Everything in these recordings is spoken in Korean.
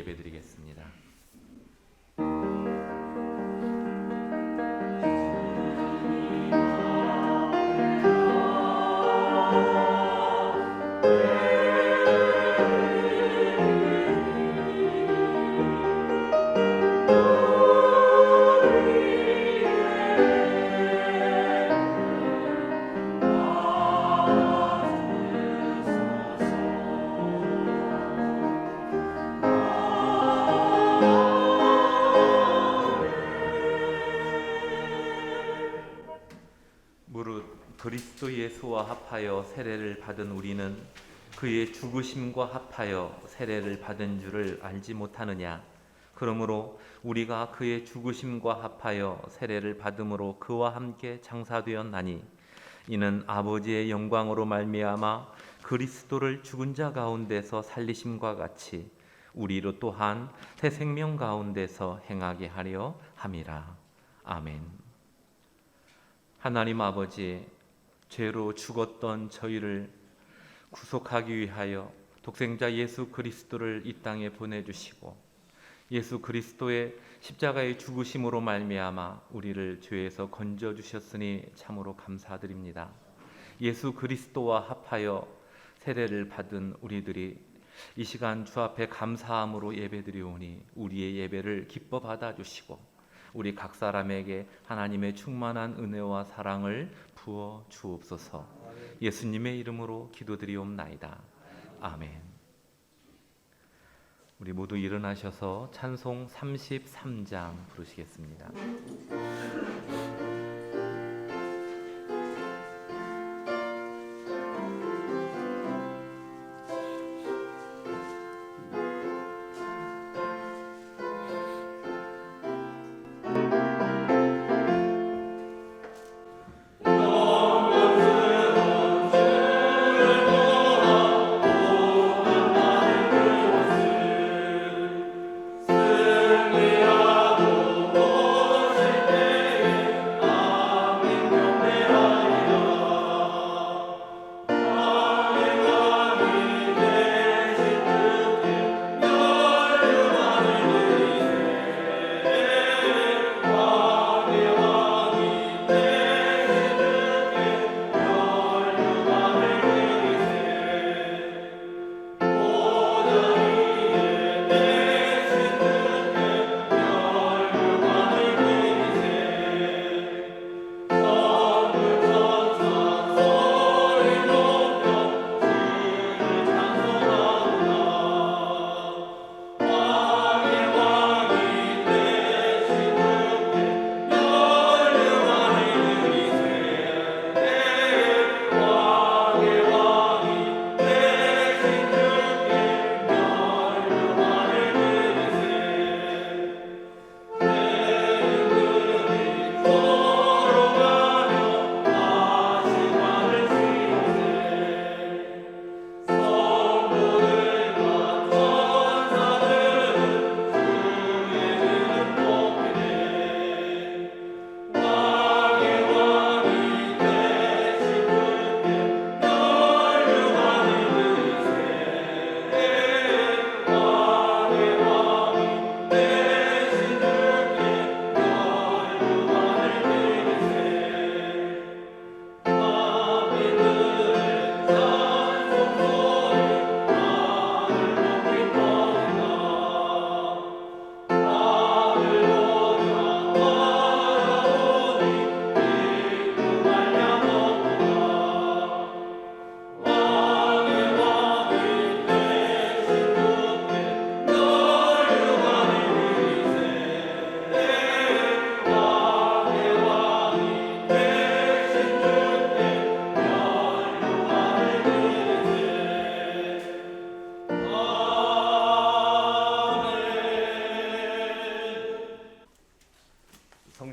예배드리겠습니다. 그리스도 예수와 합하여 세례를 받은 우리는 그의 죽으심과 합하여 세례를 받은 줄을 알지 못하느냐? 그러므로 우리가 그의 죽으심과 합하여 세례를 받음으로 그와 함께 장사되었나니 이는 아버지의 영광으로 말미암아 그리스도를 죽은 자 가운데서 살리심과 같이 우리로 또한 새 생명 가운데서 행하게 하려 함이라. 아멘. 하나님 아버지, 죄로 죽었던 저희를 구속하기 위하여 독생자 예수 그리스도를 이 땅에 보내주시고 예수 그리스도의 십자가의 죽으심으로 말미암아 우리를 죄에서 건져주셨으니 참으로 감사드립니다. 예수 그리스도와 합하여 세례를 받은 우리들이 이 시간 주 앞에 감사함으로 예배드리오니 우리의 예배를 기뻐 받아주시고 우리 각 사람에게 하나님의 충만한 은혜와 사랑을 부어 주옵소서. 예수님의 이름으로 기도드리옵나이다. 아멘. 우리 모두 일어나셔서 찬송 33장 부르시겠습니다.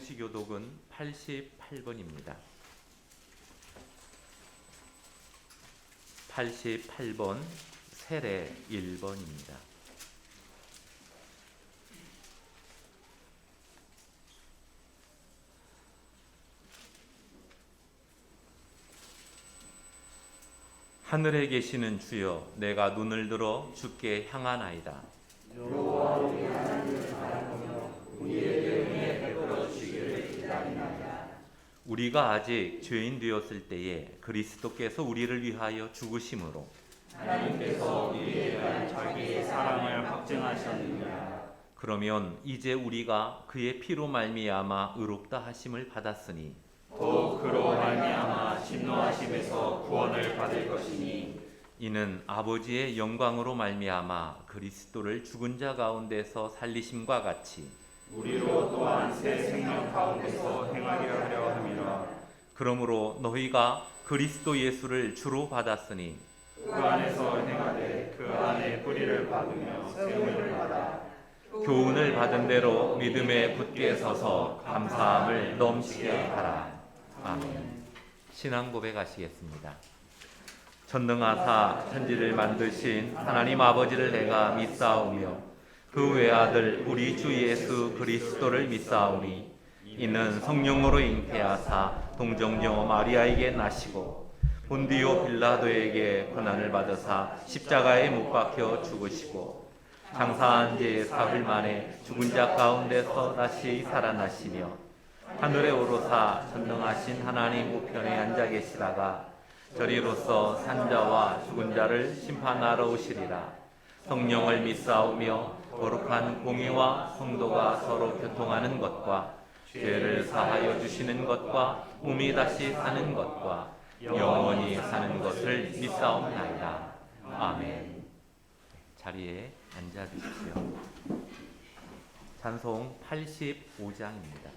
성시교독은 88번입니다. 88번 세례 1번입니다. 하늘에 계시는 주여, 내가 눈을 들어 주께 향하나이다. 우리가 아직 죄인 되었을 때에 그리스도께서 우리를 위하여 죽으심으로 하나님께서 우리에 대한 자기의 사랑을 확증하셨느니라. 그러면 이제 우리가 그의 피로 말미암아 의롭다 하심을 받았으니 또 그로 말미암아 진노하심에서 구원을 받을 것이니 이는 아버지의 영광으로 말미암아 그리스도를 죽은 자 가운데서 살리심과 같이 우리로 또한 새 생명 가운데서 행하려 하려 함이라. 그러므로 너희가 그리스도 예수를 주로 받았으니 그 안에서 행하되 그 안에 뿌리를 받으며 세움을 받아 교훈을 받은 대로 믿음에 굳게 서서 감사함을 넘치게 하라. 아멘. 신앙 고백하시겠습니다. 전능하사 천지를 만드신 하나님 아버지를 내가 믿사오며 그 외아들 우리 주 예수 그리스도를 믿사오니 이는 성령으로 잉태하사 동정녀 마리아에게 나시고 본디오 빌라도에게 고난을 받으사 십자가에 못 박혀 죽으시고 장사한 지 사흘 만에 죽은 자 가운데서 다시 살아나시며 하늘에 오르사 전능하신 하나님 우편에 앉아 계시다가 저리로서 산자와 죽은 자를 심판하러 오시리라. 성령을 믿사오며 거룩한 공의와 성도가 서로 교통하는 것과 죄를 사하여 주시는 것과 몸이 다시 사는 것과 영원히 사는 것을 믿사옵나이다. 아멘. 자리에 앉아 주십시오. 찬송 85장입니다.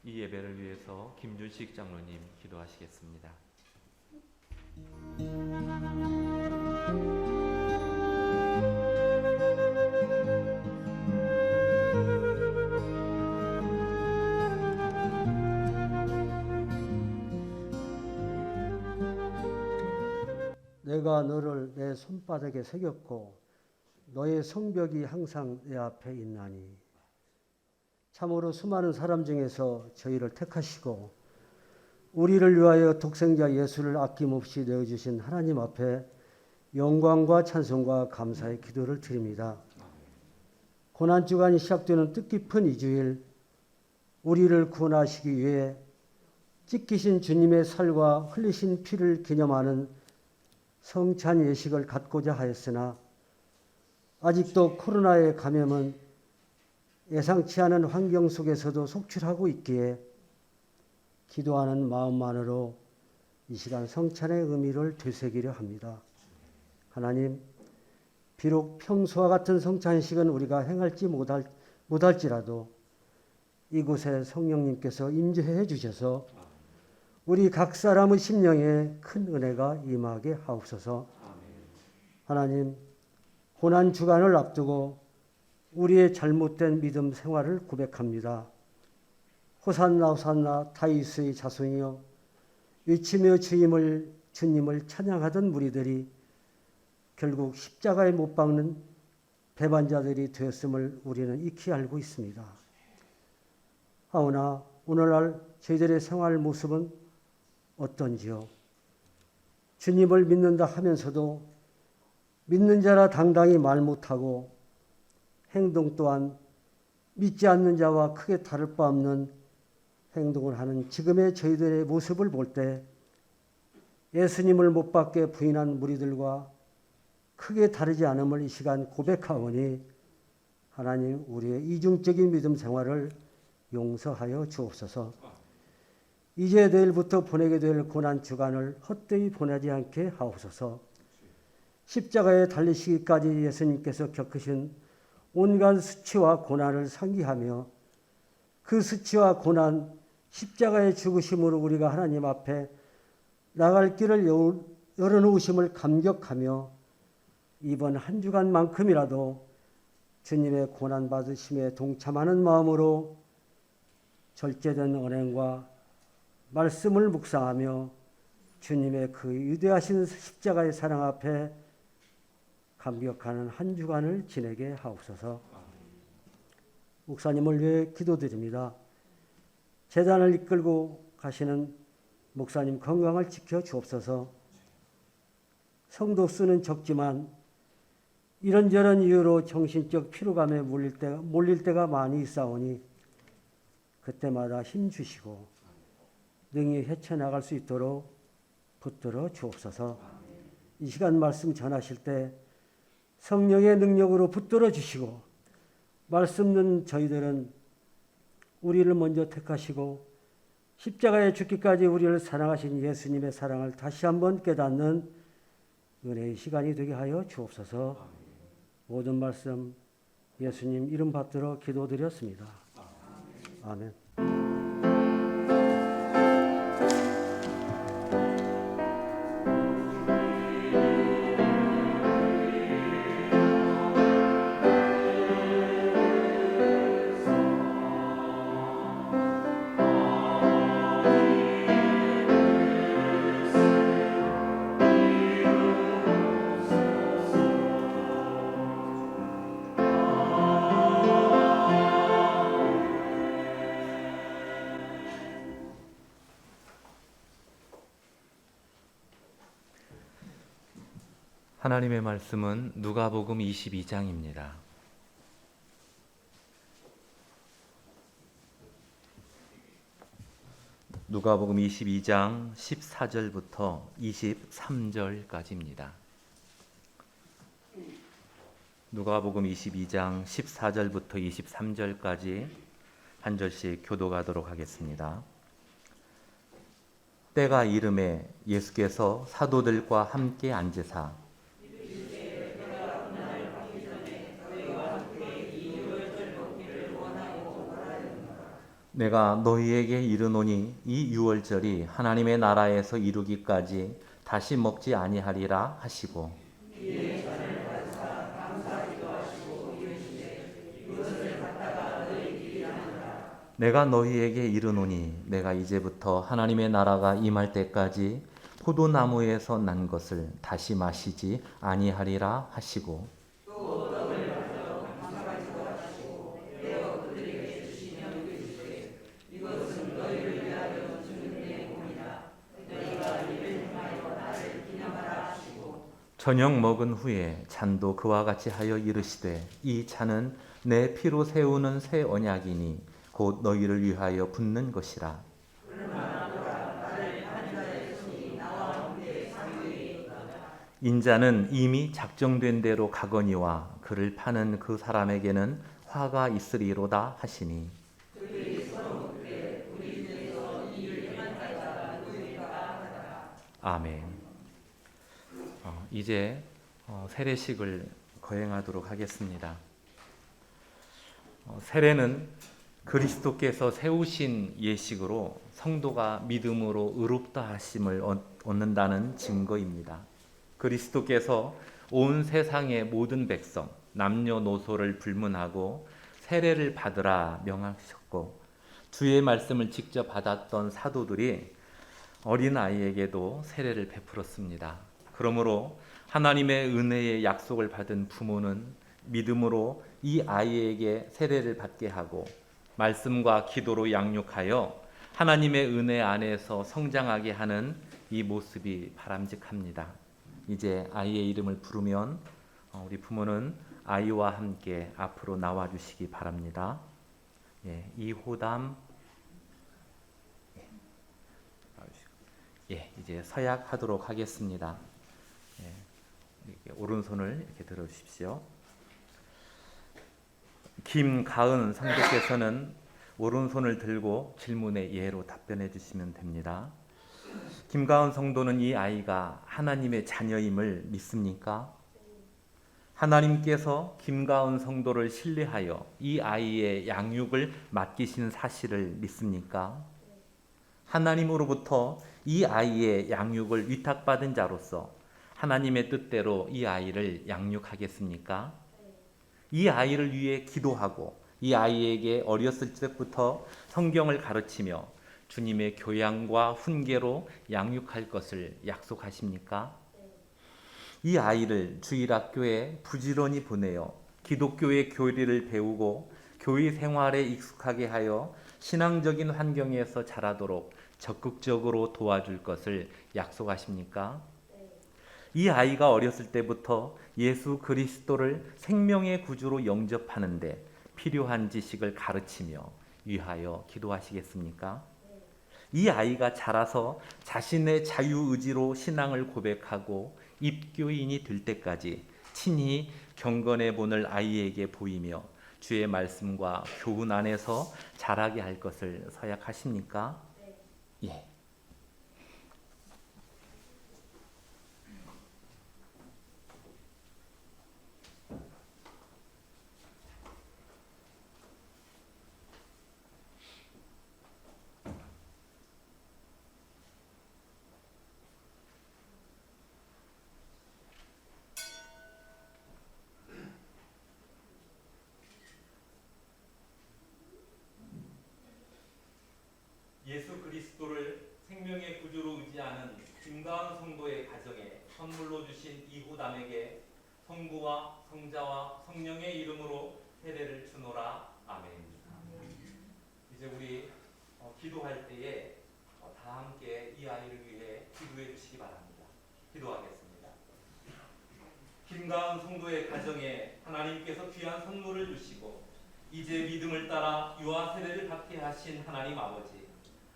이 예배를 위해서 김준식 장로님 기도하시겠습니다. 내가 너를 내 손바닥에 새겼고 너의 성벽이 항상 내 앞에 있나니 참으로 수많은 사람 중에서 저희를 택하시고 우리를 위하여 독생자 예수를 아낌없이 내어주신 하나님 앞에 영광과 찬송과 감사의 기도를 드립니다. 고난주간이 시작되는 뜻깊은 이 주일 우리를 구원하시기 위해 찢기신 주님의 살과 흘리신 피를 기념하는 성찬 예식을 갖고자 하였으나 아직도 코로나의 감염은 예상치 않은 환경 속에서도 속출하고 있기에 기도하는 마음만으로 이 시간 성찬의 의미를 되새기려 합니다. 하나님, 비록 평소와 같은 성찬식은 우리가 행할지 못할지라도 이곳에 성령님께서 임재해 주셔서 우리 각 사람의 심령에 큰 은혜가 임하게 하옵소서. 하나님, 고난 주간을 앞두고 우리의 잘못된 믿음 생활을 고백합니다. 호산나 호산나 다윗의 자손이여 외치며 주님을 찬양하던 무리들이 결국 십자가에 못 박는 배반자들이 되었음을 우리는 익히 알고 있습니다. 하오나 오늘날 저희들의 생활 모습은 어떤지요? 주님을 믿는다 하면서도 믿는 자라 당당히 말 못하고 행동 또한 믿지 않는 자와 크게 다를 바 없는 행동을 하는 지금의 저희들의 모습을 볼 때 예수님을 못 받게 부인한 무리들과 크게 다르지 않음을 이 시간 고백하오니 하나님 우리의 이중적인 믿음 생활을 용서하여 주옵소서. 이제 내일부터 보내게 될 고난 주간을 헛되이 보내지 않게 하옵소서. 십자가에 달리시기까지 예수님께서 겪으신 온갖 수치와 고난을 상기하며 그 수치와 고난, 십자가의 죽으심으로 우리가 하나님 앞에 나갈 길을 열어놓으심을 감격하며 이번 한 주간만큼이라도 주님의 고난받으심에 동참하는 마음으로 절제된 언행과 말씀을 묵상하며 주님의 그 위대하신 십자가의 사랑 앞에 감격하는 한 주간을 지내게 하옵소서. 목사님을 위해 기도드립니다. 제단을 이끌고 가시는 목사님 건강을 지켜 주옵소서. 성도 수는 적지만 이런저런 이유로 정신적 피로감에 몰릴 때가 많이 있사오니 그때마다 힘 주시고 능히 헤쳐나갈 수 있도록 붙들어 주옵소서. 이 시간 말씀 전하실 때 성령의 능력으로 붙들어 주시고 말씀 듣는 저희들은 우리를 먼저 택하시고 십자가에 죽기까지 우리를 사랑하신 예수님의 사랑을 다시 한번 깨닫는 은혜의 시간이 되게 하여 주옵소서. 모든 말씀 예수님 이름 받들어 기도드렸습니다. 아멘. 하나님의 말씀은 누가복음 22장입니다. 누가복음 22장 14절부터 23절까지입니다. 누가복음 22장 14절부터 23절까지 한 절씩 교독하도록 하겠습니다. 때가 이름에 예수께서 사도들과 함께 앉으사 내가 너희에게 이르노니 이 유월절이 하나님의 나라에서 이루기까지 다시 먹지 아니하리라 하시고 내가 너희에게 이르노니 내가 이제부터 하나님의 나라가 임할 때까지 포도나무에서 난 것을 다시 마시지 아니하리라 하시고 저녁 먹은 후에 잔도 그와 같이 하여 이르시되 이 잔은 내 피로 세우는 새 언약이니 곧 너희를 위하여 붓는 것이라. 인자는 이미 작정된 대로 가거니와 그를 파는 그 사람에게는 화가 있으리로다 하시니. 아멘. 이제 세례식을 거행하도록 하겠습니다. 세례는 그리스도께서 세우신 예식으로 성도가 믿음으로 의롭다 하심을 얻는다는 증거입니다. 그리스도께서 온 세상의 모든 백성, 남녀노소를 불문하고 세례를 받으라 명하셨고, 주의 말씀을 직접 받았던 사도들이 어린아이에게도 세례를 베풀었습니다. 그러므로 하나님의 은혜의 약속을 받은 부모는 믿음으로 이 아이에게 세례를 받게 하고 말씀과 기도로 양육하여 하나님의 은혜 안에서 성장하게 하는 이 모습이 바람직합니다. 이제 아이의 이름을 부르면 우리 부모는 아이와 함께 앞으로 나와 주시기 바랍니다. 이호담. 이제 서약하도록 하겠습니다. 이렇게 오른손을 이렇게 들어주십시오. 김가은 성도께서는 오른손을 들고 질문에 예로 답변해 주시면 됩니다. 김가은 성도는 이 아이가 하나님의 자녀임을 믿습니까? 하나님께서 김가은 성도를 신뢰하여 이 아이의 양육을 맡기신 사실을 믿습니까? 하나님으로부터 이 아이의 양육을 위탁받은 자로서 하나님의 뜻대로 이 아이를 양육하겠습니까? 이 아이를 위해 기도하고 이 아이에게 어렸을 때부터 성경을 가르치며 주님의 교양과 훈계로 양육할 것을 약속하십니까? 이 아이를 주일학교에 부지런히 보내어 기독교의 교리를 배우고 교회 생활에 익숙하게 하여 신앙적인 환경에서 자라도록 적극적으로 도와줄 것을 약속하십니까? 이 아이가 어렸을 때부터 예수 그리스도를 생명의 구주로 영접하는데 필요한 지식을 가르치며 위하여 기도하시겠습니까? 이 아이가 자라서 자신의 자유의지로 신앙을 고백하고 입교인이 될 때까지 친히 경건의 본을 아이에게 보이며 주의 말씀과 교훈 안에서 자라게 할 것을 서약하십니까? 예. 예수 그리스도를 생명의 구주로 의지하는 김가은 성도의 가정에 선물로 주신 이호담에게 성부와 성자와 성령의 이름으로 세례를 주노라. 아멘. 이제 우리 기도할 때에 다 함께 이 아이를 위해 기도해 주시기 바랍니다. 기도하겠습니다. 김가은 성도의 가정에 하나님께서 귀한 선물을 주시고 이제 믿음을 따라 유아 세례를 받게 하신 하나님 아버지,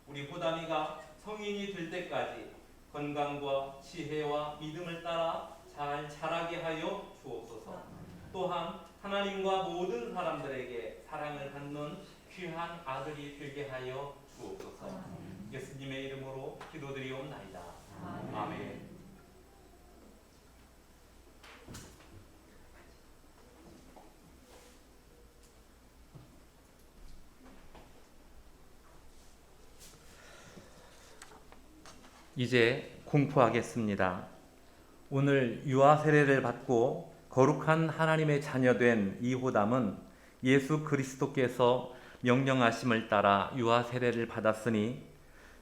우리 호담이가 성인이 될 때까지 건강과 지혜와 믿음을 따라 잘 자라게 하여 주옵소서. 또한 하나님과 모든 사람들에게 사랑을 받는 귀한 아들이 되게 하여 주옵소서. 예수님의 이름으로 기도드리옵나이다. 아멘. 이제 공포하겠습니다. 오늘 유아 세례를 받고 거룩한 하나님의 자녀된 이호담은 예수 그리스도께서 명령하심을 따라 유아 세례를 받았으니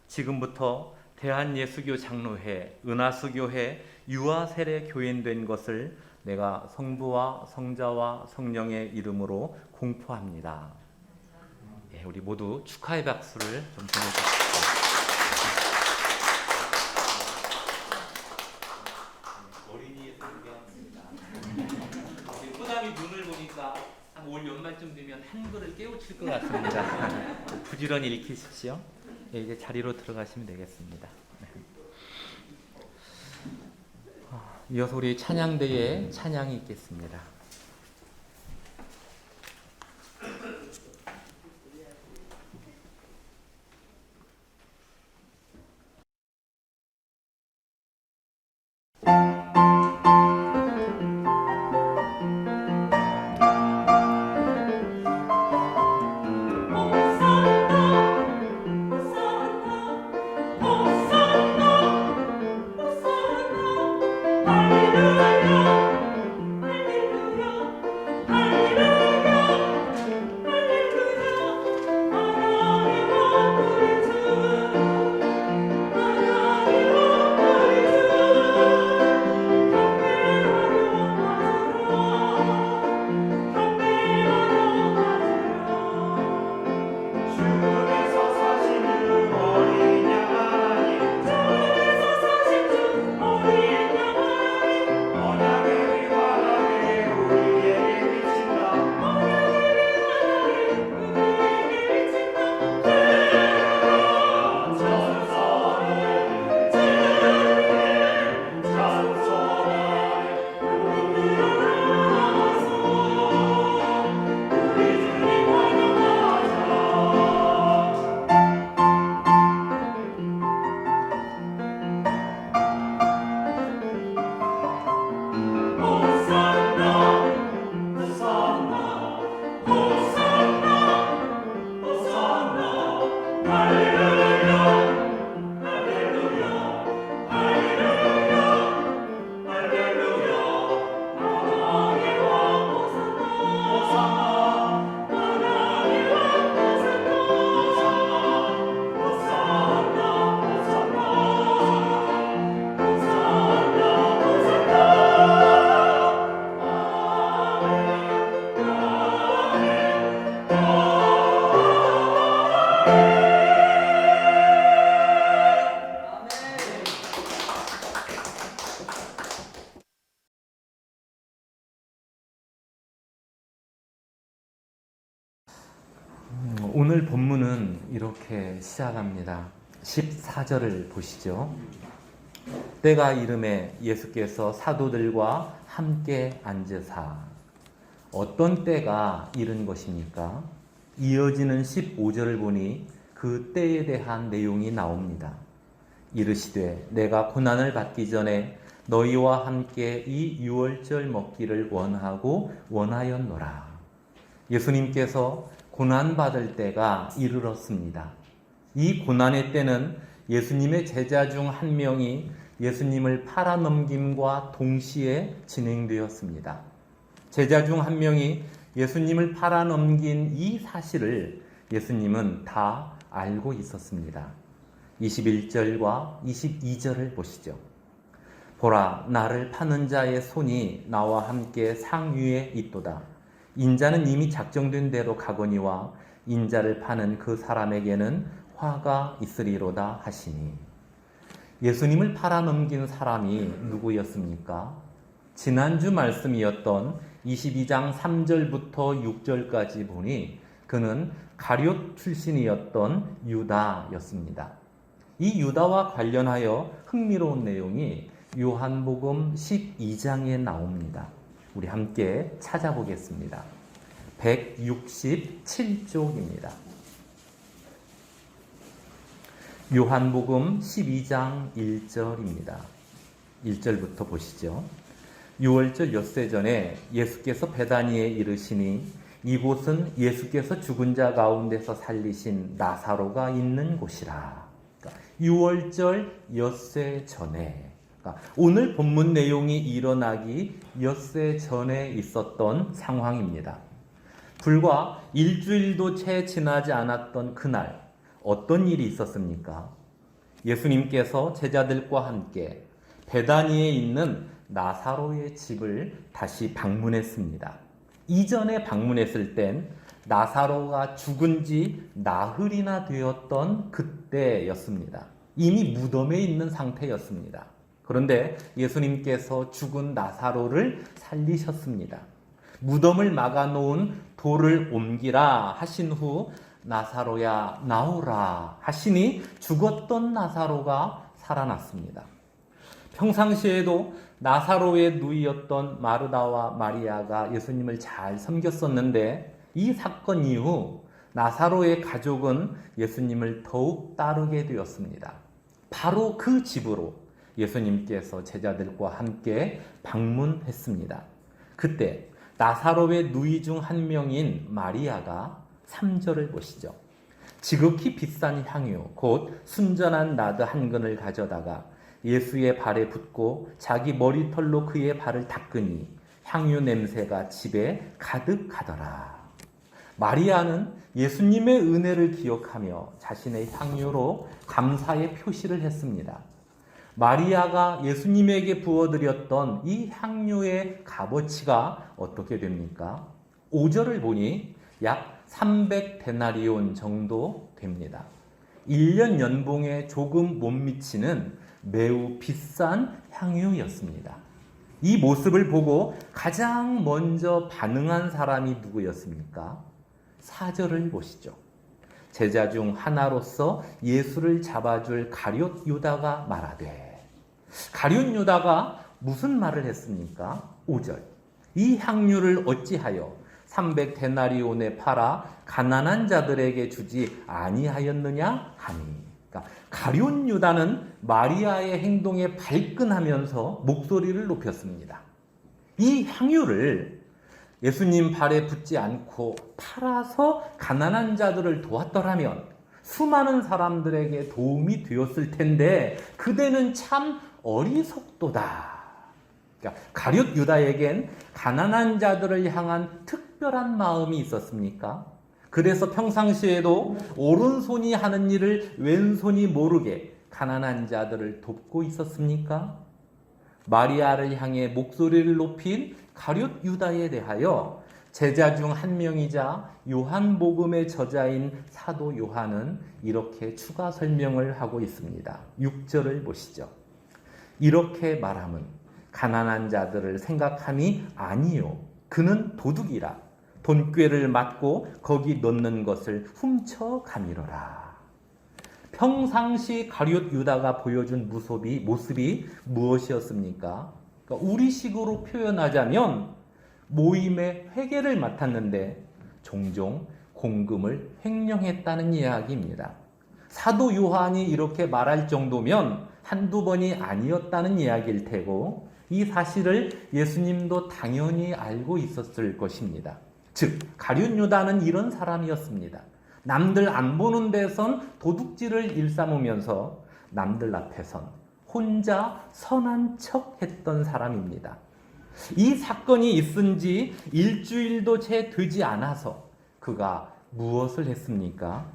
지금부터 대한예수교 장로회, 은하수교회 유아 세례 교인 것을 내가 성부와 성자와 성령의 이름으로 공포합니다. 우리 모두 축하의 박수를 좀 보내주십시오. 호담이 눈을 보니까 한 올 연말쯤 되면 한글을 깨우칠 것 같습니다. 부지런히 읽히십시오. 예, 이제 자리로 들어가시면 되겠습니다. 네. 이어서 우리 찬양대에 찬양이 있겠습니다. 오늘 본문은 이렇게 시작합니다. 14절을 보시죠. 때가 이름에 예수께서 사도들과 함께 앉으사. 어떤 때가 이른 것입니까? 이어지는 15절을 보니 그 때에 대한 내용이 나옵니다. 이르시되 내가 고난을 받기 전에 너희와 함께 이 유월절 먹기를 원하고 원하였노라. 예수님께서 고난받을 때가 이르렀습니다. 이 고난의 때는 예수님의 제자 중 한 명이 예수님을 팔아넘김과 동시에 진행되었습니다. 제자 중 한 명이 예수님을 팔아넘긴 이 사실을 예수님은 다 알고 있었습니다. 21절과 22절을 보시죠. 보라, 나를 파는 자의 손이 나와 함께 상 위에 있도다. 인자는 이미 작정된 대로 가거니와 인자를 파는 그 사람에게는 화가 있으리로다 하시니. 예수님을 팔아넘긴 사람이 누구였습니까? 지난주 말씀이었던 22장 3절부터 6절까지 보니 그는 가룟 출신이었던 유다였습니다. 이 유다와 관련하여 흥미로운 내용이 요한복음 12장에 나옵니다. 우리 함께 찾아보겠습니다. 167쪽입니다. 요한복음 12장 1절입니다. 1절부터 보시죠. 유월절 엿새 전에 예수께서 베다니에 이르시니 이곳은 예수께서 죽은 자 가운데서 살리신 나사로가 있는 곳이라. 그러니까 유월절 엿새 전에, 그러니까 오늘 본문 내용이 일어나기 엿새 전에 있었던 상황입니다. 불과 일주일도 채 지나지 않았던 그날 어떤 일이 있었습니까? 예수님께서 제자들과 함께 베다니에 있는 나사로의 집을 다시 방문했습니다. 이전에 방문했을 땐 나사로가 죽은 지 나흘이나 되었던 그때였습니다. 이미 무덤에 있는 상태였습니다. 그런데 예수님께서 죽은 나사로를 살리셨습니다. 무덤을 막아놓은 돌을 옮기라 하신 후 나사로야 나오라 하시니 죽었던 나사로가 살아났습니다. 평상시에도 나사로의 누이였던 마르다와 마리아가 예수님을 잘 섬겼었는데 이 사건 이후 나사로의 가족은 예수님을 더욱 따르게 되었습니다. 바로 그 집으로 예수님께서 제자들과 함께 방문했습니다. 그때 나사로의 누이 중 한 명인 마리아가 3절을 보시죠. 지극히 비싼 향유 곧 순전한 나드 한 근을 가져다가 예수의 발에 붓고 자기 머리털로 그의 발을 닦으니 향유 냄새가 집에 가득하더라. 마리아는 예수님의 은혜를 기억하며 자신의 향유로 감사의 표시를 했습니다. 마리아가 예수님에게 부어드렸던 이 향유의 값어치가 어떻게 됩니까? 5절을 보니 약 300데나리온 정도 됩니다. 1년 연봉에 조금 못 미치는 매우 비싼 향유였습니다. 이 모습을 보고 가장 먼저 반응한 사람이 누구였습니까? 4절을 보시죠. 제자 중 하나로서 예수를 잡아줄 가룟 유다가 말하되. 가룟 유다가 무슨 말을 했습니까? 5절. 이 향유를 어찌하여 300데나리온에 팔아 가난한 자들에게 주지 아니하였느냐 하니. 그러니까 가룟 유다는 마리아의 행동에 발끈하면서 목소리를 높였습니다. 이 향유를 예수님 발에 붓지 않고 팔아서 가난한 자들을 도왔더라면 수많은 사람들에게 도움이 되었을 텐데 그대는 참 어리석도다. 그러니까 가룟 유다에겐 가난한 자들을 향한 특별한 마음이 있었습니까? 그래서 평상시에도 오른손이 하는 일을 왼손이 모르게 가난한 자들을 돕고 있었습니까? 마리아를 향해 목소리를 높인 가룟 유다에 대하여 제자 중 한 명이자 요한복음의 저자인 사도 요한은 이렇게 추가 설명을 하고 있습니다. 6절을 보시죠. 이렇게 말함은 가난한 자들을 생각함이 아니요 그는 도둑이라 돈꾀를 맞고 거기 넣는 것을 훔쳐가미러라. 평상시 가룟 유다가 보여준 모습이 무엇이었습니까? 그러니까 우리식으로 표현하자면 모임의 회계를 맡았는데 종종 공금을 횡령했다는 이야기입니다. 사도 요한이 이렇게 말할 정도면 한두 번이 아니었다는 이야기일 테고 이 사실을 예수님도 당연히 알고 있었을 것입니다. 즉 가룟 유다는 이런 사람이었습니다. 남들 안 보는 데선 도둑질을 일삼으면서 남들 앞에선 혼자 선한 척 했던 사람입니다. 이 사건이 있은 지 일주일도 채 되지 않아서 그가 무엇을 했습니까?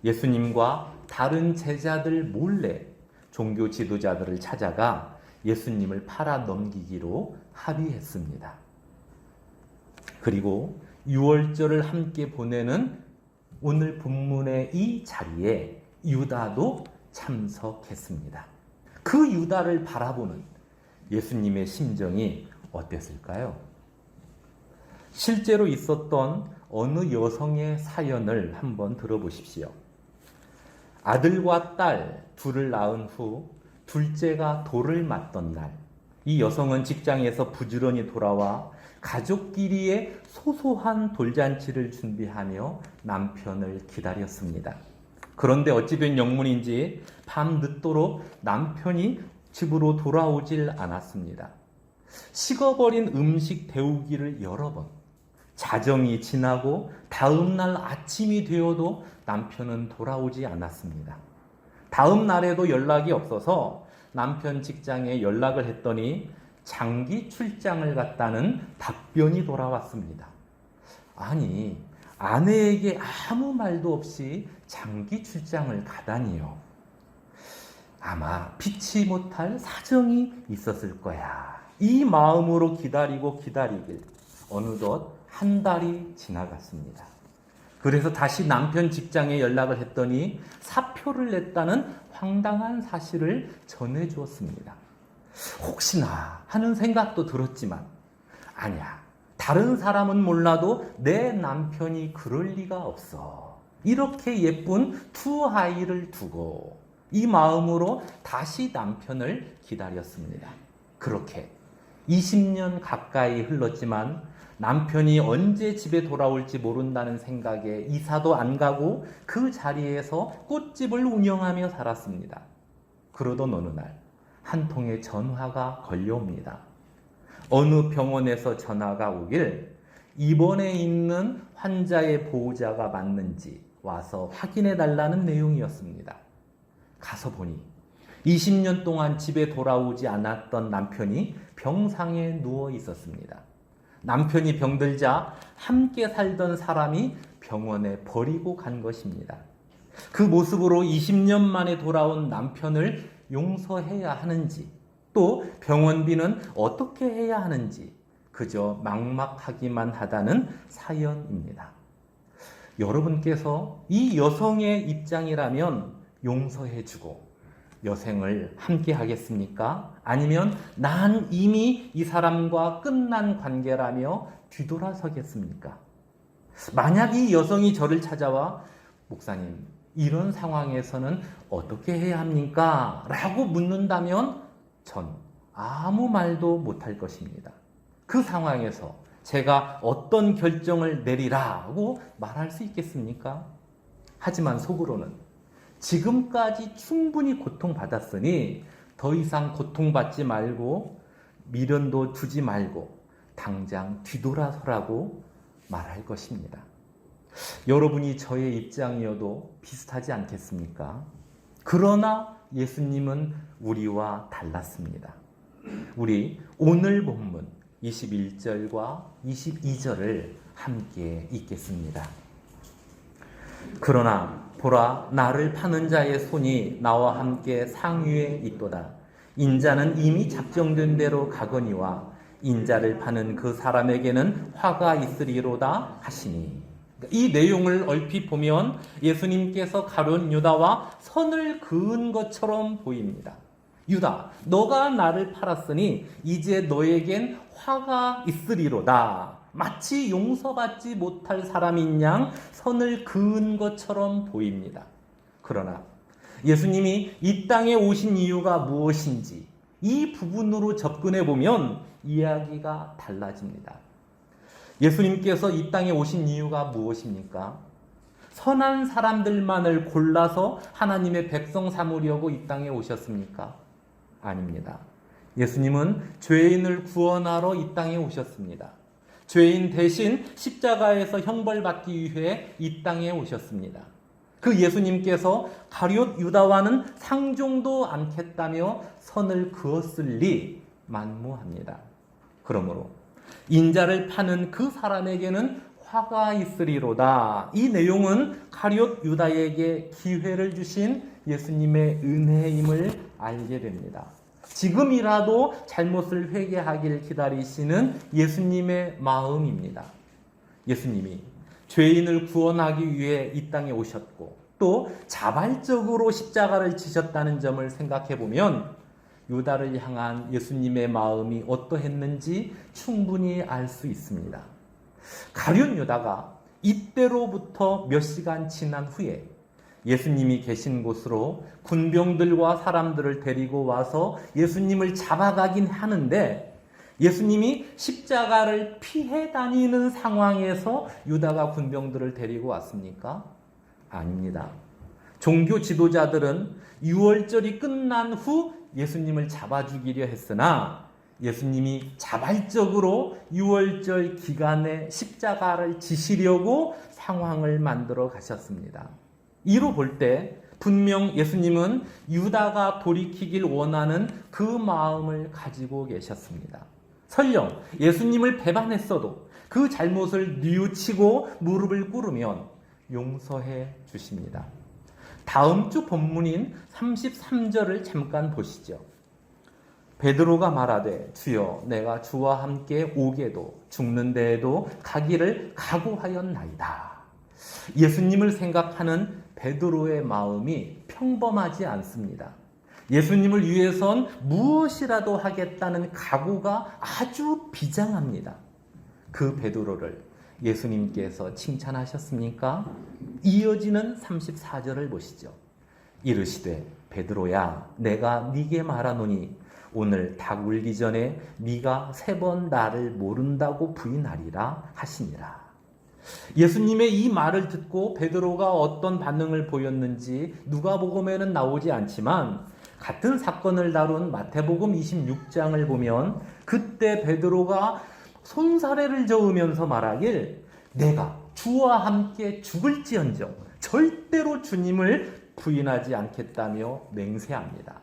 예수님과 다른 제자들 몰래 종교 지도자들을 찾아가 예수님을 팔아 넘기기로 합의했습니다. 그리고 유월절을 함께 보내는 오늘 본문의 이 자리에 유다도 참석했습니다. 그 유다를 바라보는 예수님의 심정이 어땠을까요? 실제로 있었던 어느 여성의 사연을 한번 들어보십시오. 아들과 딸 둘을 낳은 후 둘째가 돌을 맞던 날, 이 여성은 직장에서 부지런히 돌아와 가족끼리의 소소한 돌잔치를 준비하며 남편을 기다렸습니다. 그런데 어찌된 영문인지 밤 늦도록 남편이 집으로 돌아오질 않았습니다. 식어버린 음식 데우기를 여러 번, 자정이 지나고 다음 날 아침이 되어도 남편은 돌아오지 않았습니다. 다음 날에도 연락이 없어서 남편 직장에 연락을 했더니 장기 출장을 갔다는 답변이 돌아왔습니다. 아니, 아내에게 아무 말도 없이 장기 출장을 가다니요. 아마 피치 못할 사정이 있었을 거야. 이 마음으로 기다리길 어느덧 한 달이 지나갔습니다. 그래서 다시 남편 직장에 연락을 했더니 사표를 냈다는 황당한 사실을 전해주었습니다. 혹시나 하는 생각도 들었지만 아니야, 다른 사람은 몰라도 내 남편이 그럴 리가 없어. 이렇게 예쁜 두 아이를 두고 이 마음으로 다시 남편을 기다렸습니다. 그렇게 20년 가까이 흘렀지만 남편이 언제 집에 돌아올지 모른다는 생각에 이사도 안 가고 그 자리에서 꽃집을 운영하며 살았습니다. 그러던 어느 날 한 통의 전화가 걸려옵니다. 어느 병원에서 전화가 오길 입원해 있는 환자의 보호자가 맞는지 와서 확인해 달라는 내용이었습니다. 가서 보니 20년 동안 집에 돌아오지 않았던 남편이 병상에 누워 있었습니다. 남편이 병들자 함께 살던 사람이 병원에 버리고 간 것입니다. 그 모습으로 20년 만에 돌아온 남편을 용서해야 하는지, 또 병원비는 어떻게 해야 하는지 그저 막막하기만 하다는 사연입니다. 여러분께서 이 여성의 입장이라면 용서해주고 여생을 함께 하겠습니까? 아니면 난 이미 이 사람과 끝난 관계라며 뒤돌아서겠습니까? 만약 이 여성이 저를 찾아와 목사님, 이런 상황에서는 어떻게 해야 합니까? 라고 묻는다면 전 아무 말도 못할 것입니다. 그 상황에서 제가 어떤 결정을 내리라고 말할 수 있겠습니까? 하지만 속으로는 지금까지 충분히 고통받았으니 더 이상 고통받지 말고 미련도 두지 말고 당장 뒤돌아서라고 말할 것입니다. 여러분이 저의 입장이어도 비슷하지 않겠습니까? 그러나 예수님은 우리와 달랐습니다. 우리 오늘 본문 21절과 22절을 함께 읽겠습니다. 그러나 보라, 나를 파는 자의 손이 나와 함께 상위에 있도다. 인자는 이미 작정된 대로 가거니와 인자를 파는 그 사람에게는 화가 있으리로다 하시니. 이 내용을 얼핏 보면 예수님께서 가룟 유다와 선을 그은 것처럼 보입니다. 유다, 너가 나를 팔았으니 이제 너에겐 화가 있으리로다. 마치 용서받지 못할 사람인 양 선을 그은 것처럼 보입니다. 그러나 예수님이 이 땅에 오신 이유가 무엇인지 이 부분으로 접근해 보면 이야기가 달라집니다. 예수님께서 이 땅에 오신 이유가 무엇입니까? 선한 사람들만을 골라서 하나님의 백성 삼으려고 이 땅에 오셨습니까? 아닙니다. 예수님은 죄인을 구원하러 이 땅에 오셨습니다. 죄인 대신 십자가에서 형벌받기 위해 이 땅에 오셨습니다. 그 예수님께서 가룟 유다와는 상종도 않겠다며 선을 그었을리 만무합니다. 그러므로 인자를 파는 그 사람에게는 화가 있으리로다. 이 내용은 가룟 유다에게 기회를 주신 예수님의 은혜임을 알게 됩니다. 지금이라도 잘못을 회개하길 기다리시는 예수님의 마음입니다. 예수님이 죄인을 구원하기 위해 이 땅에 오셨고 또 자발적으로 십자가를 지셨다는 점을 생각해 보면 유다를 향한 예수님의 마음이 어떠했는지 충분히 알 수 있습니다. 가룟 유다가 이때로부터 몇 시간 지난 후에 예수님이 계신 곳으로 군병들과 사람들을 데리고 와서 예수님을 잡아가긴 하는데 예수님이 십자가를 피해 다니는 상황에서 유다가 군병들을 데리고 왔습니까? 아닙니다. 종교 지도자들은 유월절이 끝난 후 예수님을 잡아 죽이려 했으나 예수님이 자발적으로 유월절 기간에 십자가를 지시려고 상황을 만들어 가셨습니다. 이로 볼 때 분명 예수님은 유다가 돌이키길 원하는 그 마음을 가지고 계셨습니다. 설령 예수님을 배반했어도 그 잘못을 뉘우치고 무릎을 꿇으면 용서해 주십니다. 다음 주 본문인 33절을 잠깐 보시죠. 베드로가 말하되 주여 내가 주와 함께 오게도 죽는 데에도 가기를 각오하였나이다. 예수님을 생각하는 베드로의 마음이 평범하지 않습니다. 예수님을 위해선 무엇이라도 하겠다는 각오가 아주 비장합니다. 그 베드로를 예수님께서 칭찬하셨습니까? 이어지는 34절을 보시죠. 이르시되 베드로야 내가 네게 말하노니 오늘 닭 울기 전에 네가 3번 나를 모른다고 부인하리라 하시니라. 예수님의 이 말을 듣고 베드로가 어떤 반응을 보였는지 누가복음에는 나오지 않지만 같은 사건을 다룬 마태복음 26장을 보면 그때 베드로가 손사래를 저으면서 말하길 내가 주와 함께 죽을지언정 절대로 주님을 부인하지 않겠다며 맹세합니다.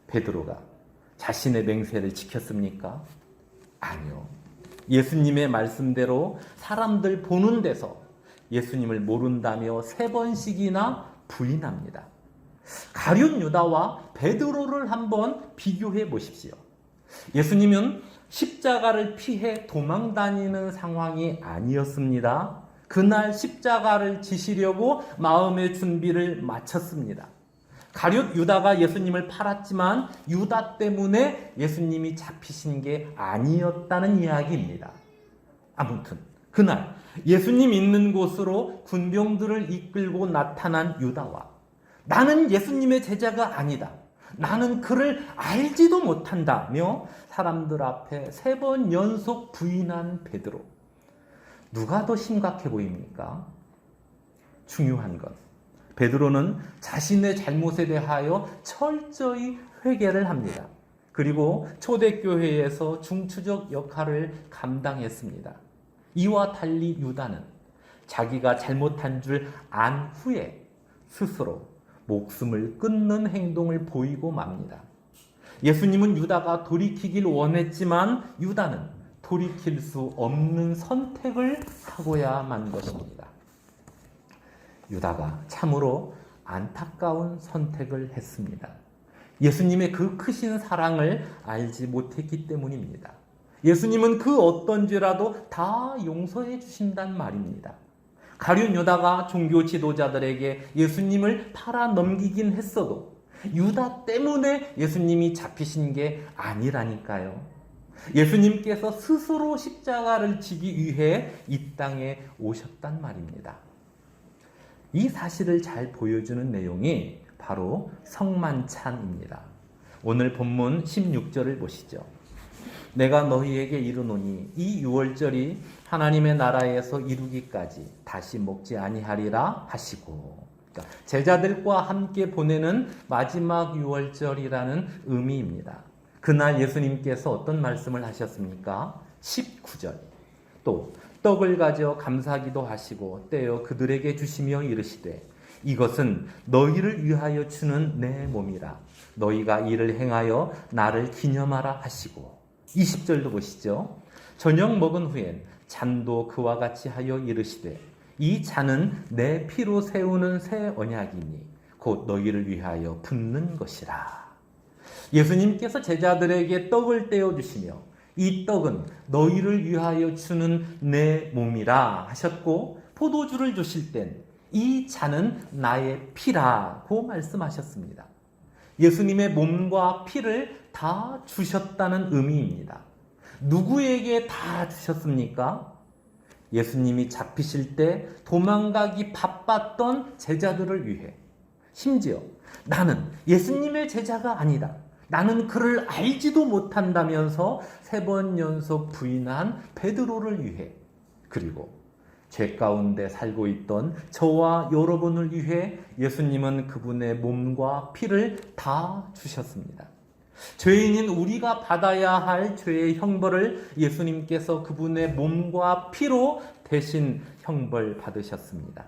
베드로가 자신의 맹세를 지켰습니까? 아니요. 예수님의 말씀대로 사람들 보는 데서 예수님을 모른다며 3번씩이나 부인합니다. 가룟 유다와 베드로를 한번 비교해 보십시오. 예수님은 십자가를 피해 도망 다니는 상황이 아니었습니다. 그날 십자가를 지시려고 마음의 준비를 마쳤습니다. 가룟 유다가 예수님을 팔았지만 유다 때문에 예수님이 잡히신 게 아니었다는 이야기입니다. 아무튼 그날 예수님 있는 곳으로 군병들을 이끌고 나타난 유다와 나는 예수님의 제자가 아니다. 나는 그를 알지도 못한다며 사람들 앞에 3번 연속 부인한 베드로. 누가 더 심각해 보입니까? 중요한 건 베드로는 자신의 잘못에 대하여 철저히 회개를 합니다. 그리고 초대교회에서 중추적 역할을 감당했습니다. 이와 달리 유다는 자기가 잘못한 줄 안 후에 스스로 목숨을 끊는 행동을 보이고 맙니다. 예수님은 유다가 돌이키길 원했지만 유다는 돌이킬 수 없는 선택을 하고야만 것입니다. 유다가 참으로 안타까운 선택을 했습니다. 예수님의 그 크신 사랑을 알지 못했기 때문입니다. 예수님은 그 어떤 죄라도 다 용서해 주신단 말입니다. 가룟 유다가 종교 지도자들에게 예수님을 팔아 넘기긴 했어도 유다 때문에 예수님이 잡히신 게 아니라니까요. 예수님께서 스스로 십자가를 지기 위해 이 땅에 오셨단 말입니다. 이 사실을 잘 보여주는 내용이 바로 성만찬입니다. 오늘 본문 16절을 보시죠. 내가 너희에게 이르노니 이 유월절이 하나님의 나라에서 이루기까지 다시 먹지 아니하리라 하시고, 그러니까 제자들과 함께 보내는 마지막 유월절이라는 의미입니다. 그날 예수님께서 어떤 말씀을 하셨습니까? 19절. 또 떡을 가져 감사기도 하시고 떼어 그들에게 주시며 이르시되 이것은 너희를 위하여 주는 내 몸이라 너희가 이를 행하여 나를 기념하라 하시고, 20절도 보시죠. 저녁 먹은 후엔 잔도 그와 같이 하여 이르시되 이 잔은 내 피로 세우는 새 언약이니 곧 너희를 위하여 붓는 것이라. 예수님께서 제자들에게 떡을 떼어 주시며 이 떡은 너희를 위하여 주는 내 몸이라 하셨고, 포도주를 주실 땐 이 잔은 나의 피라고 말씀하셨습니다. 예수님의 몸과 피를 다 주셨다는 의미입니다. 누구에게 다 주셨습니까? 예수님이 잡히실 때 도망가기 바빴던 제자들을 위해, 심지어 나는 예수님의 제자가 아니다, 나는 그를 알지도 못한다면서 3번 연속 부인한 베드로를 위해, 그리고 죄 가운데 살고 있던 저와 여러분을 위해 예수님은 그분의 몸과 피를 다 주셨습니다. 죄인인 우리가 받아야 할 죄의 형벌을 예수님께서 그분의 몸과 피로 대신 형벌 받으셨습니다.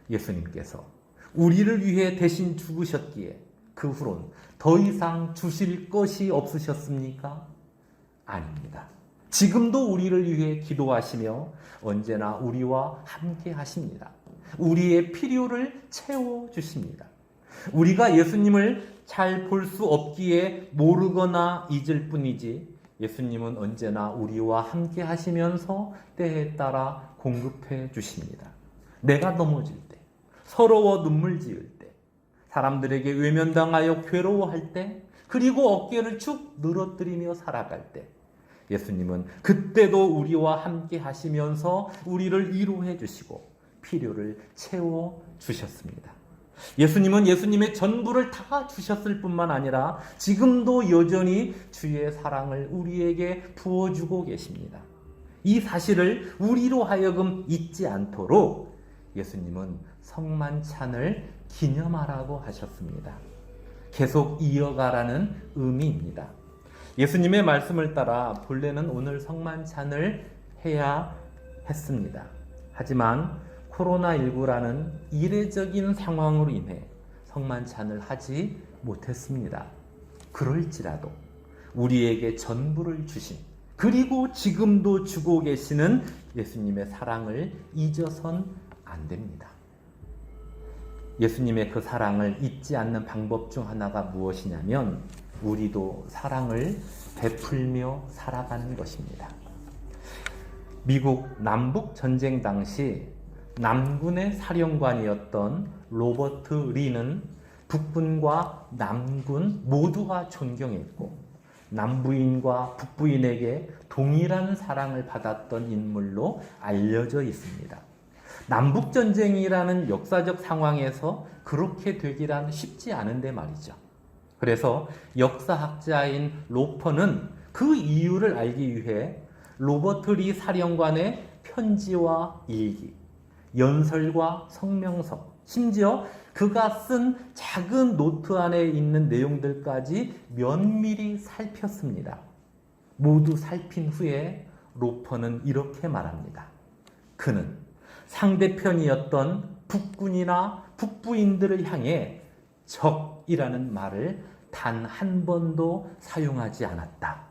예수님께서 우리를 위해 대신 죽으셨기에 그 후론 더 이상 주실 것이 없으셨습니까? 아닙니다. 지금도 우리를 위해 기도하시며 언제나 우리와 함께 하십니다. 우리의 필요를 채워주십니다. 우리가 예수님을 잘 볼 수 없기에 모르거나 잊을 뿐이지 예수님은 언제나 우리와 함께 하시면서 때에 따라 공급해 주십니다. 내가 넘어질 때, 서러워 눈물 지을 때, 사람들에게 외면당하여 괴로워할 때, 그리고 어깨를 축 늘어뜨리며 살아갈 때 예수님은 그때도 우리와 함께 하시면서 우리를 위로해 주시고 필요를 채워 주셨습니다. 예수님은 예수님의 전부를 다 주셨을 뿐만 아니라 지금도 여전히 주의 사랑을 우리에게 부어주고 계십니다. 이 사실을 우리로 하여금 잊지 않도록 예수님은 성만찬을 기념하라고 하셨습니다. 계속 이어가라는 의미입니다. 예수님의 말씀을 따라 본래는 오늘 성만찬을 해야 했습니다. 하지만 코로나19라는 이례적인 상황으로 인해 성만찬을 하지 못했습니다. 그럴지라도 우리에게 전부를 주신, 그리고 지금도 주고 계시는 예수님의 사랑을 잊어선 안 됩니다. 예수님의 그 사랑을 잊지 않는 방법 중 하나가 무엇이냐면 우리도 사랑을 베풀며 살아가는 것입니다. 미국 남북 전쟁 당시 남군의 사령관이었던 로버트 리는 북군과 남군 모두가 존경했고 남부인과 북부인에게 동일한 사랑을 받았던 인물로 알려져 있습니다. 남북전쟁이라는 역사적 상황에서 그렇게 되기란 쉽지 않은데 말이죠. 그래서 역사학자인 로퍼는 그 이유를 알기 위해 로버트 리 사령관의 편지와 일기, 연설과 성명서, 심지어 그가 쓴 작은 노트 안에 있는 내용들까지 면밀히 살폈습니다. 모두 살핀 후에 로퍼는 이렇게 말합니다. 그는 상대편이었던 북군이나 북부인들을 향해 적이라는 말을 단 한 번도 사용하지 않았다.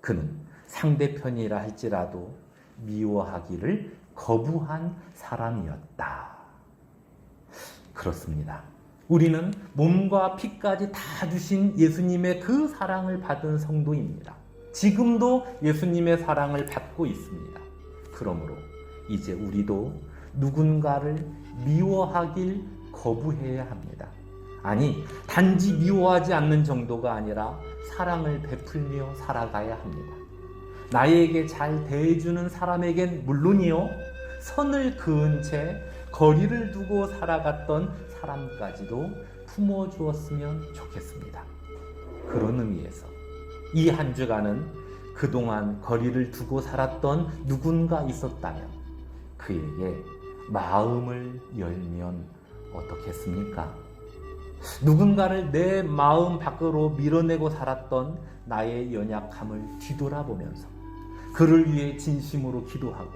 그는 상대편이라 할지라도 미워하기를 거부한 사람이었다. 그렇습니다. 우리는 몸과 피까지 다 주신 예수님의 그 사랑을 받은 성도입니다. 지금도 예수님의 사랑을 받고 있습니다. 그러므로 이제 우리도 누군가를 미워하길 거부해야 합니다. 아니, 단지 미워하지 않는 정도가 아니라 사랑을 베풀며 살아가야 합니다. 나에게 잘 대해주는 사람에겐 물론이요, 선을 그은 채 거리를 두고 살아갔던 사람까지도 품어주었으면 좋겠습니다. 그런 의미에서 이 한 주간은 그동안 거리를 두고 살았던 누군가 있었다면 그에게 마음을 열면 어떻겠습니까? 누군가를 내 마음 밖으로 밀어내고 살았던 나의 연약함을 뒤돌아보면서 그를 위해 진심으로 기도하고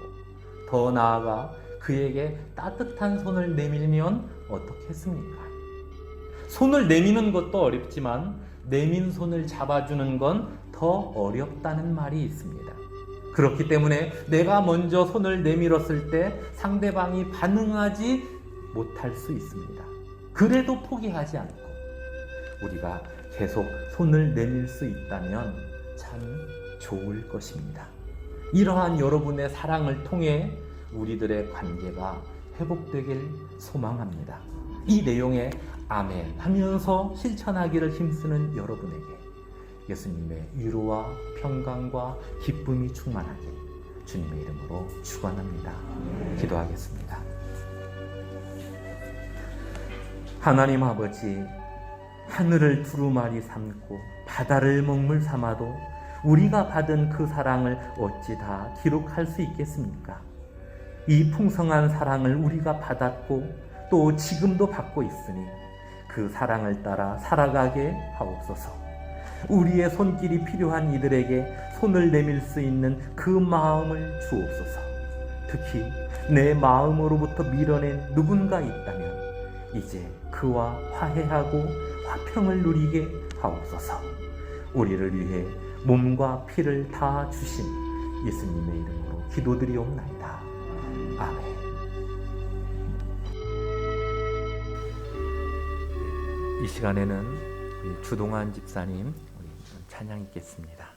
더 나아가 그에게 따뜻한 손을 내밀면 어떻겠습니까? 손을 내미는 것도 어렵지만 내민 손을 잡아주는 건 더 어렵다는 말이 있습니다. 그렇기 때문에 내가 먼저 손을 내밀었을 때 상대방이 반응하지 못할 수 있습니다. 그래도 포기하지 않고 우리가 계속 손을 내밀 수 있다면 참 좋을 것입니다. 이러한 여러분의 사랑을 통해 우리들의 관계가 회복되길 소망합니다. 이 내용에 아멘 하면서 실천하기를 힘쓰는 여러분에게 예수님의 위로와 평강과 기쁨이 충만하길 주님의 이름으로 축원합니다. 기도하겠습니다. 하나님 아버지, 하늘을 두루마리 삼고 바다를 먹물 삼아도 우리가 받은 그 사랑을 어찌 다 기록할 수 있겠습니까? 이 풍성한 사랑을 우리가 받았고 또 지금도 받고 있으니 그 사랑을 따라 살아가게 하옵소서. 우리의 손길이 필요한 이들에게 손을 내밀 수 있는 그 마음을 주옵소서. 특히 내 마음으로부터 밀어낸 누군가 있다면 이제 그와 화해하고 화평을 누리게 하옵소서. 우리를 위해 몸과 피를 다 주신 예수님의 이름으로 기도드리옵나이다. 아멘. 이 시간에는 우리 주동환 집사님 우리 찬양 있겠습니다.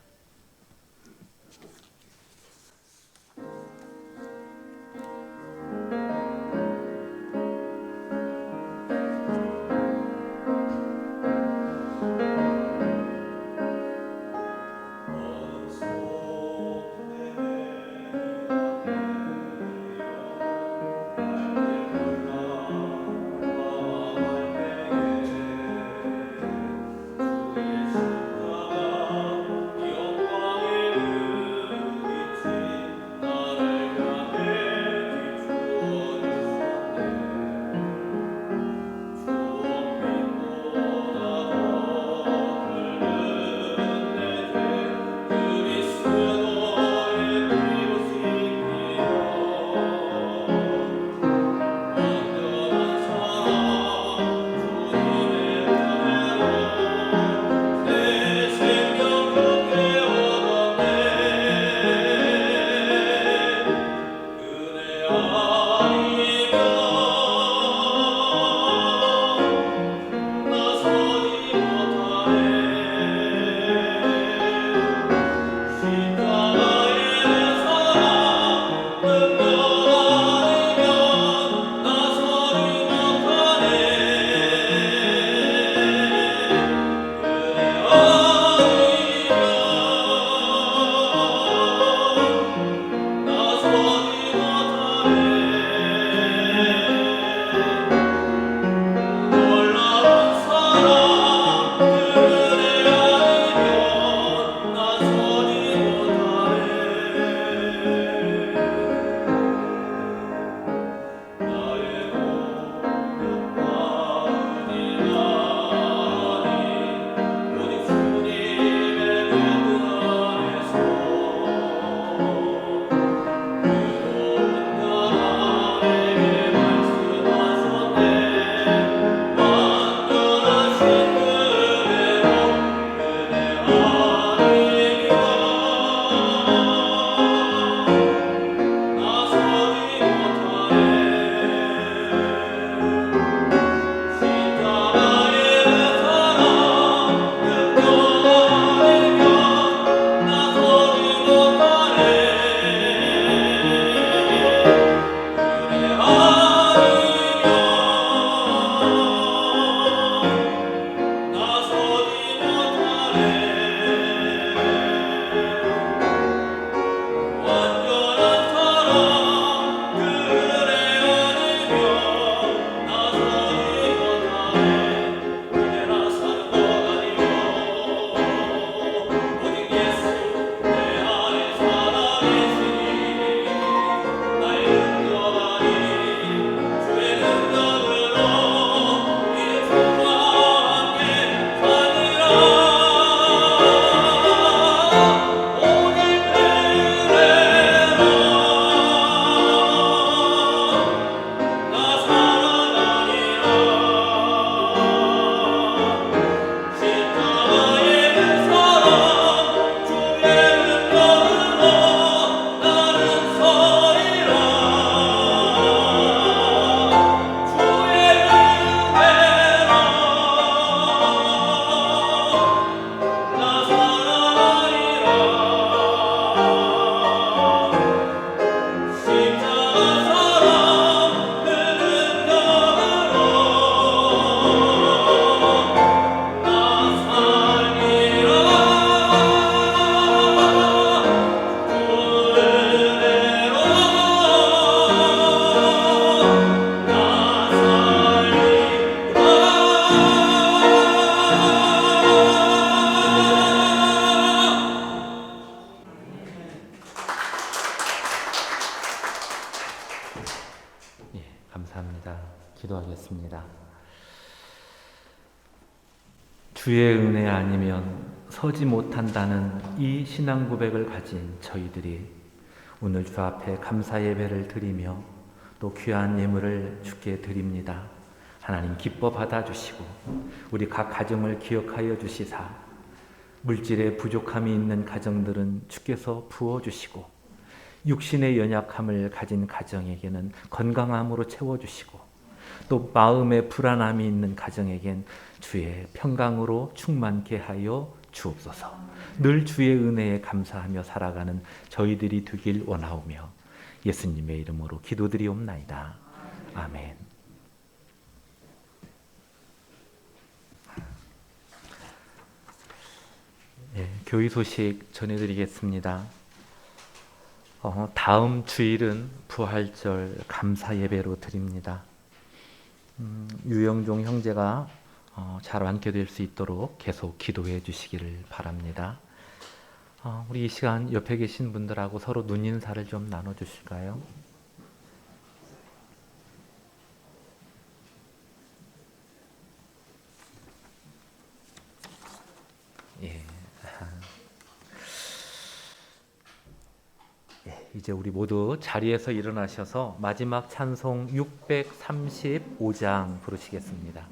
주의 은혜 아니면 서지 못한다는 이 신앙 고백을 가진 저희들이 오늘 주 앞에 감사 예배를 드리며 또 귀한 예물을 주께 드립니다. 하나님 기뻐 받아주시고 우리 각 가정을 기억하여 주시사 물질에 부족함이 있는 가정들은 주께서 부어주시고 육신의 연약함을 가진 가정에게는 건강함으로 채워주시고 또 마음에 불안함이 있는 가정에겐 주의 평강으로 충만케 하여 주옵소서. 늘 주의 은혜에 감사하며 살아가는 저희들이 되길 원하오며 예수님의 이름으로 기도드리옵나이다. 아멘. 교회 소식 전해드리겠습니다. 다음 주일은 부활절 감사 예배로 드립니다. 유영종 형제가 잘 완쾌될 수 있도록 계속 기도해 주시기를 바랍니다. 우리 이 시간 옆에 계신 분들하고 서로 눈인사를 좀 나눠주실까요? 예. 이제 우리 모두 자리에서 일어나셔서 마지막 찬송 635장 부르시겠습니다.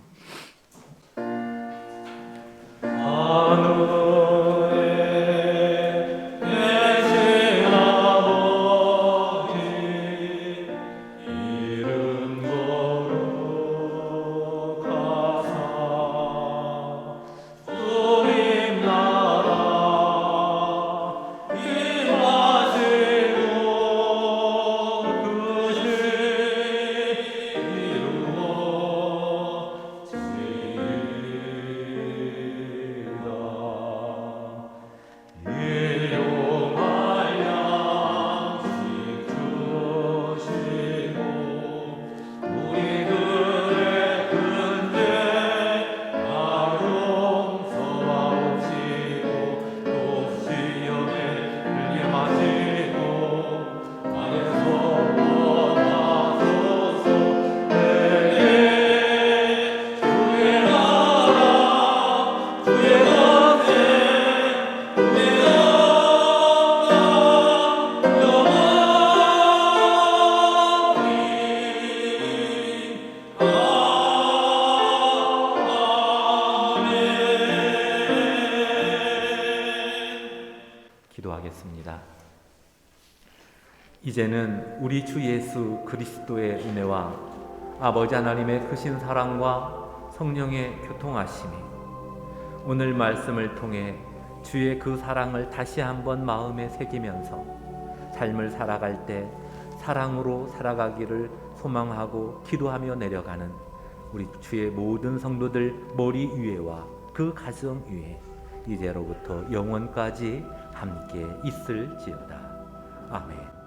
기도하겠습니다. 이제는 우리 주 예수 그리스도의 은혜와 아버지 하나님의 크신 사랑과 성령의 교통하심이 오늘 말씀을 통해 주의 그 사랑을 다시 한번 마음에 새기면서 삶을 살아갈 때 사랑으로 살아가기를 소망하고 기도하며 내려가는 우리 주의 모든 성도들 머리 위에와 그 가정 위에 이제로부터 영원까지 함께 있을지어다. 아멘.